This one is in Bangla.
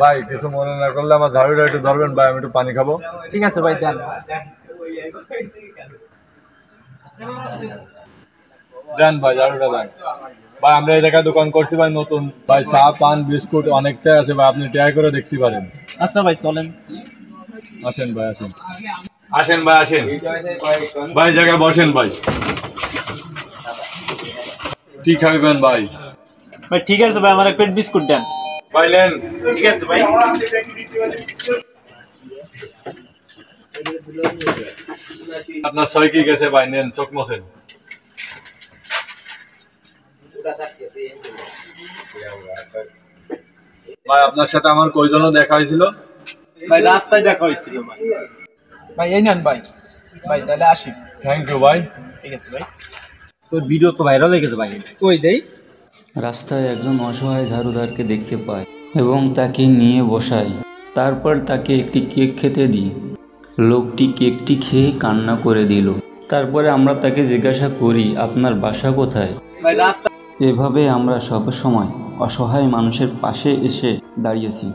ভাই কিছু মনে না করলে আমার ঝাড়ুটা একটু ধরবেন ভাই, আমি একটু পানি খাবো। ঠিক আছে ভাই, দেন দেন ভাই, ঝাড়ুটা দেন ভাই। আমরা এই জায়গায় দোকান করছি ভাই নতুন ভাই, চা পান বিস্কুট অনেকটাই আছে ভাই, আপনি ট্রাই করে দেখতে পারেন। আচ্ছা ভাই, চলেন। আসেন ভাই, আসেন আসেন ভাই, আসেন ভাই, জায়গায় বসেন ভাই। কি খাইবেন ভাই? ভাই ঠিক আছে ভাই, আমার এক প্লেট বিস্কুট দেন। ভাই নেন। ঠিক আছে ভাই। আপনার ছয় কি গেছে ভাই, নেন চোখ মোছেন। ভাই আপনার সাথে আমার কয়জনও দেখা হয়েছিল? ভাই রাস্তায় দেখা হয়েছিল ভাই। ভাই এই নেন ভাই। ভাই তাহলে আসি। থ্যাংক ইউ ভাই। ঠিক আছে ভাই। তোর ভিডিও তো ভাইরাল হয়ে গেছে ভাই। কই দেই। রাস্তায় একজন অসহায় ঝাড়ুদারকে দেখতে পাই এবং তাকে নিয়ে বসাই। তারপর তাকে একটি কেক খেতে দিই। লোকটি কেকটি খেয়ে কান্না করে দিল। তারপরে আমরা তাকে জিজ্ঞাসা করি, আপনার বাসা কোথায়? ভাই রাস্তা। এভাবে আমরা সবসময় অসহায় মানুষের পাশে এসে দাঁড়িয়েছি।